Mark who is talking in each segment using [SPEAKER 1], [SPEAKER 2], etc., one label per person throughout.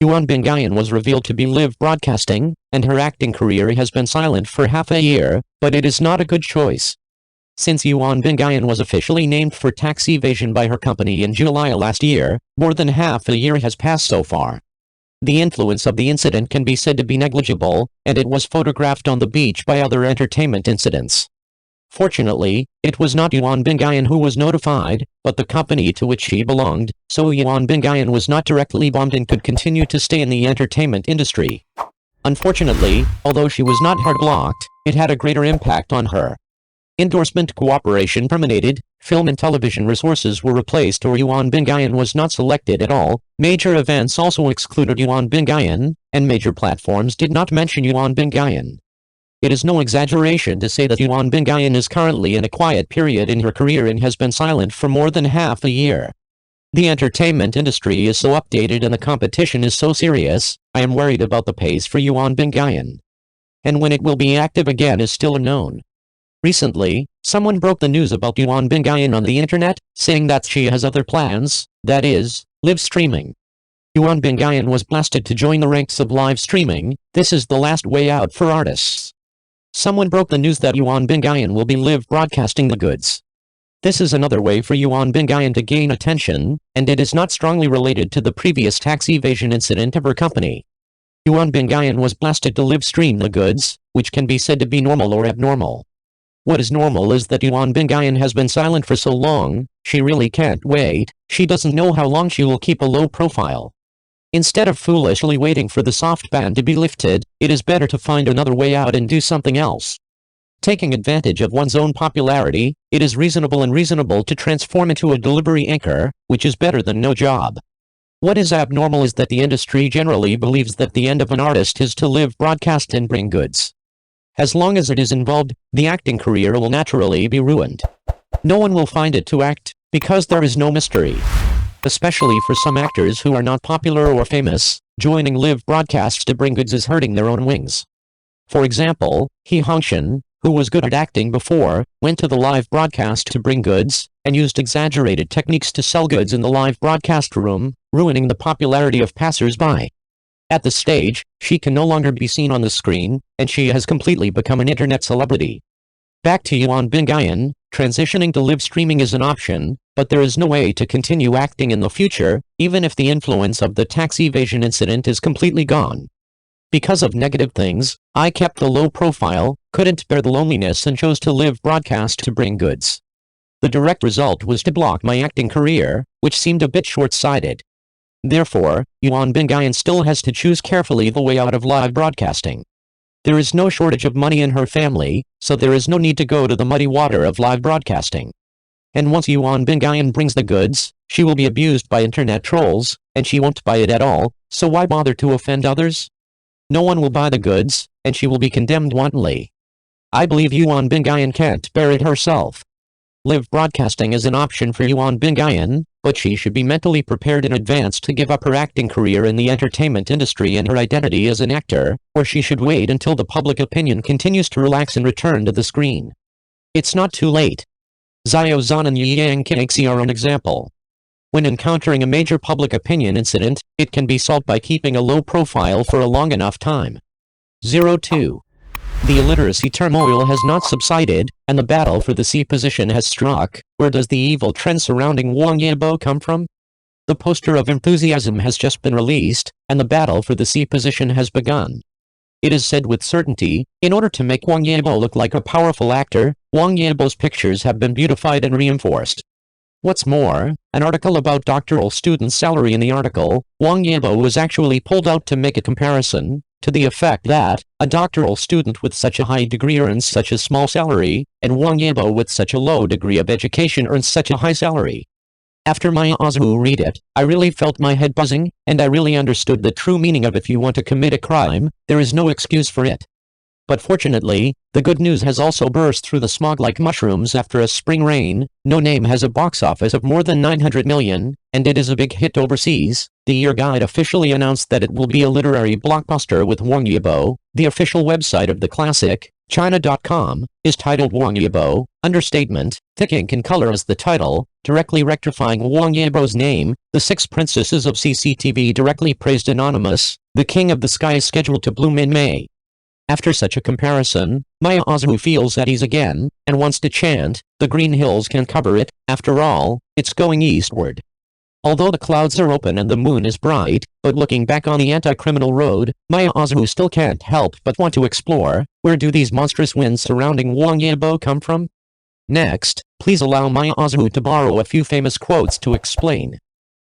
[SPEAKER 1] Yuan Bingyan was revealed to be live broadcasting, and her acting career has been silent for half a year, but it is not a good choice. Since Yuan Bingyan was officially named for tax evasion by her company in July last year, more than half a year has passed so far. The influence of the incident can be said to be negligible, and it was photographed on the beach by other entertainment incidents. Fortunately, it was not Yuan Bingyan who was notified, but the company to which she belonged, so Yuan Bingyan was not directly bombed and could continue to stay in the entertainment industry. Unfortunately, although she was not hard blocked, it had a greater impact on her. Endorsement cooperation terminated, film and television resources were replaced or Yuan Bingyan was not selected at all, major events also excluded Yuan Bingyan, and major platforms did not mention Yuan Bingyan. It is no exaggeration to say that Yuan Bingyan is currently in a quiet period in her career and has been silent for more than half a year. The entertainment industry is so updated and the competition is so serious, I am worried about the pace for Yuan Bingyan. And when it will be active again is still unknown. Recently, someone broke the news about Yuan Bingyan on the internet, saying that she has other plans, that is, live streaming. Yuan Bingyan was blasted to join the ranks of live streaming. This is the last way out for artists. Someone broke the news that Yuan Bingyan will be live broadcasting the goods. This is another way for Yuan Bingyan to gain attention, and it is not strongly related to the previous tax evasion incident of her company. Yuan Bingyan was blasted to live stream the goods, which can be said to be normal or abnormal. What is normal is that Yuan Bingyan has been silent for so long, she really can't wait, she doesn't know how long she will keep a low profile. Instead of foolishly waiting for the soft ban to be lifted, it is better to find another way out and do something else. Taking advantage of one's own popularity, it is reasonable to transform into a delivery anchor, which is better than no job. What is abnormal is that the industry generally believes that the end of an artist is to live broadcast and bring goods. As long as it is involved, the acting career will naturally be ruined. No one will find it to act, because there is no mystery. Especially for some actors who are not popular or famous, joining live broadcasts to bring goods is hurting their own wings. For example, He Hongshan, who was good at acting before, went to the live broadcast to bring goods, and used exaggerated techniques to sell goods in the live broadcast room, ruining the popularity of passers-by. At the stage, she can no longer be seen on the screen, and she has completely become an internet celebrity. Back to Yuan Bingyan, transitioning to live streaming is an option, but there is no way to continue acting in the future, even if the influence of the tax evasion incident is completely gone. Because of negative things, I kept a low profile, couldn't bear the loneliness and chose to live broadcast to bring goods. The direct result was to block my acting career, which seemed a bit short-sighted. Therefore, Yuan Bingyan still has to choose carefully the way out of live broadcasting. There is no shortage of money in her family, so there is no need to go to the muddy water of live broadcasting. And once Yuan Bingyan brings the goods, she will be abused by internet trolls, and she won't buy it at all, so why bother to offend others? No one will buy the goods, and she will be condemned wantonly. I believe Yuan Bingyan can't bear it herself. Live broadcasting is an option for Yuan Bingyan, but she should be mentally prepared in advance to give up her acting career in the entertainment industry and her identity as an actor, or she should wait until the public opinion continues to relax and return to the screen. It's not too late. Xiao Zhan and Yang Qingxi are an example. When encountering a major public opinion incident, it can be solved by keeping a low profile for a long enough time. 02. The illiteracy turmoil has not subsided, and the battle for the C position has struck. Where does the evil trend surrounding Wang Yibo come from? The poster of enthusiasm has just been released, and the battle for the C position has begun. It is said with certainty, in order to make Wang Yibo look like a powerful actor, Wang Yibo's pictures have been beautified and reinforced. What's more, an article about doctoral students' salary in the article, Wang Yibo was actually pulled out to make a comparison, to the effect that a doctoral student with such a high degree earns such a small salary, and Wang Yibo with such a low degree of education earns such a high salary. After my Ozu read it, I really felt my head buzzing, and I really understood the true meaning of if you want to commit a crime, there is no excuse for it. But fortunately, the good news has also burst through the smog like mushrooms after a spring rain. No Name has a box office of more than 900 million, and it is a big hit overseas. The Year Guide officially announced that it will be a literary blockbuster with Wang Yibo. The official website of the classic, China.com is titled Wang Yibo, understatement, thick ink in color as the title, directly rectifying Wang Yibo's name. The six princesses of CCTV directly praised Anonymous, the king of the sky is scheduled to bloom in May. After such a comparison, Maya Angelou feels at ease again, and wants to chant, the green hills can cover it, after all, it's going eastward. Although the clouds are open and the moon is bright, but looking back on the anti-criminal road, Maya Angelou still can't help but want to explore, where do these monstrous winds surrounding Wang Yibo come from? Next, please allow Maya Angelou to borrow a few famous quotes to explain.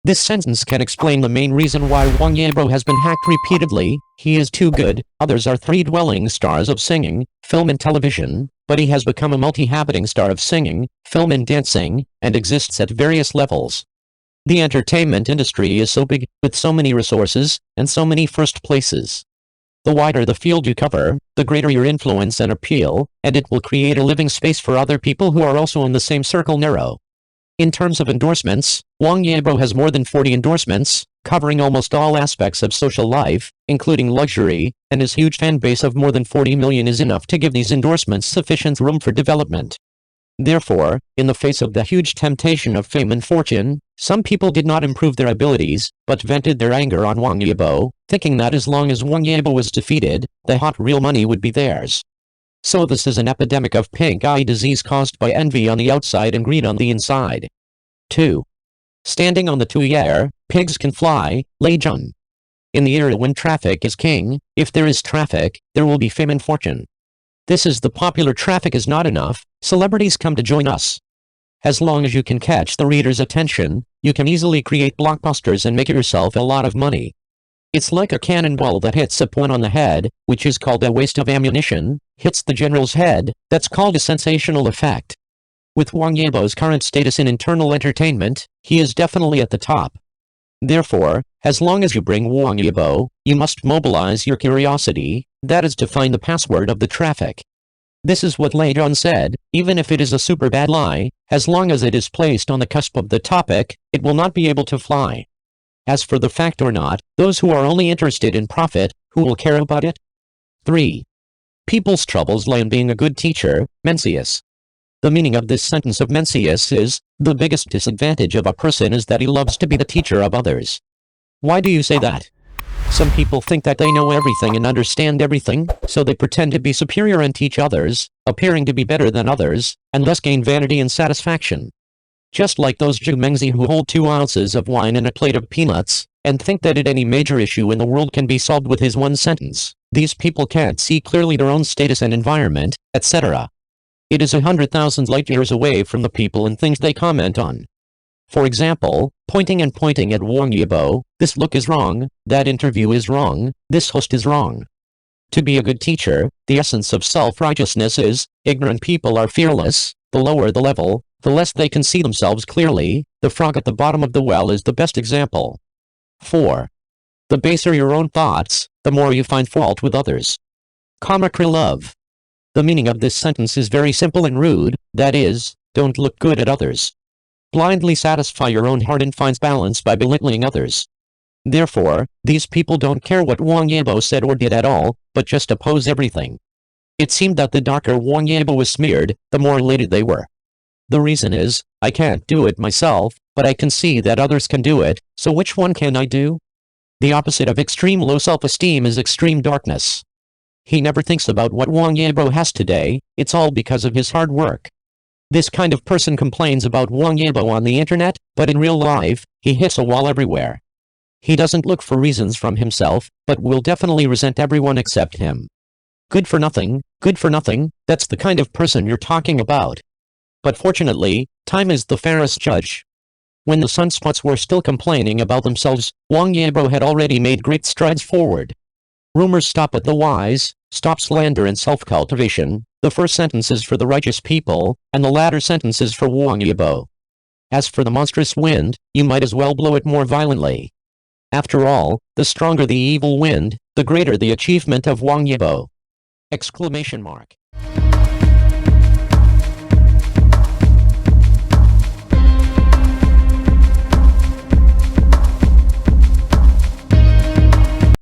[SPEAKER 1] This sentence can explain the main reason why Wang Yibo has been hacked repeatedly. He is too good, others are three-dwelling stars of singing, film and television, but he has become a multi-habiting star of singing, film and dancing, and exists at various levels. The entertainment industry is so big, with so many resources, and so many first places. The wider the field you cover, the greater your influence and appeal, and it will create a living space for other people who are also in the same circle narrow. In terms of endorsements, Wang Yibo has more than 40 endorsements, covering almost all aspects of social life, including luxury, and his huge fan base of more than 40 million is enough to give these endorsements sufficient room for development. Therefore, in the face of the huge temptation of fame and fortune, some people did not improve their abilities, but vented their anger on Wang Yibo, thinking that as long as Wang Yibo was defeated, the hot real money would be theirs. So this is an epidemic of pink eye disease caused by envy on the outside and greed on the inside. 2. Standing on the two-air, pigs can fly, Lei Jun. In the era when traffic is king, if there is traffic, there will be fame and fortune. This is the popular traffic is not enough, celebrities come to join us. As long as you can catch the reader's attention, you can easily create blockbusters and make yourself a lot of money. It's like a cannonball that hits a point on the head, which is called a waste of ammunition, hits the general's head, that's called a sensational effect. With Wang Yibo's current status in internal entertainment, he is definitely at the top. Therefore, as long as you bring Wang Yibo, you must mobilize your curiosity, that is to find the password of the traffic. This is what Lei Jun said, even if it is a super bad lie, as long as it is placed on the cusp of the topic, it will not be able to fly. As for the fact or not, those who are only interested in profit, who will care about it? 3. People's troubles lay in being a good teacher, Mencius. The meaning of this sentence of Mencius is, the biggest disadvantage of a person is that he loves to be the teacher of others. Why do you say that? Some people think that they know everything and understand everything, so they pretend to be superior and teach others, appearing to be better than others, and thus gain vanity and satisfaction. Just like those Zhu who hold 2 ounces of wine and a plate of peanuts, and think that any major issue in the world can be solved with his one sentence. These people can't see clearly their own status and environment, etc. It is 100,000 light years away from the people and things they comment on. For example, pointing at Wang Yibo, this look is wrong, that interview is wrong, this host is wrong. To be a good teacher, the essence of self-righteousness is, ignorant people are fearless, the lower the level, the less they can see themselves clearly, the frog at the bottom of the well is the best example. 4. The baser your own thoughts, the more you find fault with others. Kamakri love. The meaning of this sentence is very simple and rude, that is, don't look good at others. Blindly satisfy your own heart and find balance by belittling others. Therefore, these people don't care what Wang Yibo said or did at all, but just oppose everything. It seemed that the darker Wang Yibo was smeared, the more elated they were. The reason is, I can't do it myself, but I can see that others can do it, so which one can I do? The opposite of extreme low self-esteem is extreme darkness. He never thinks about what Wang Yibo has today, it's all because of his hard work. This kind of person complains about Wang Yibo on the internet, but in real life, he hits a wall everywhere. He doesn't look for reasons from himself, but will definitely resent everyone except him. Good for nothing, that's the kind of person you're talking about. But fortunately, time is the fairest judge. When the sunspots were still complaining about themselves, Wang Yibo had already made great strides forward. Rumors stop at the wise, stop slander and self-cultivation, the first sentence is for the righteous people, and the latter sentence is for Wang Yibo. As for the monstrous wind, you might as well blow it more violently. After all, the stronger the evil wind, the greater the achievement of Wang Yibo! Exclamation mark.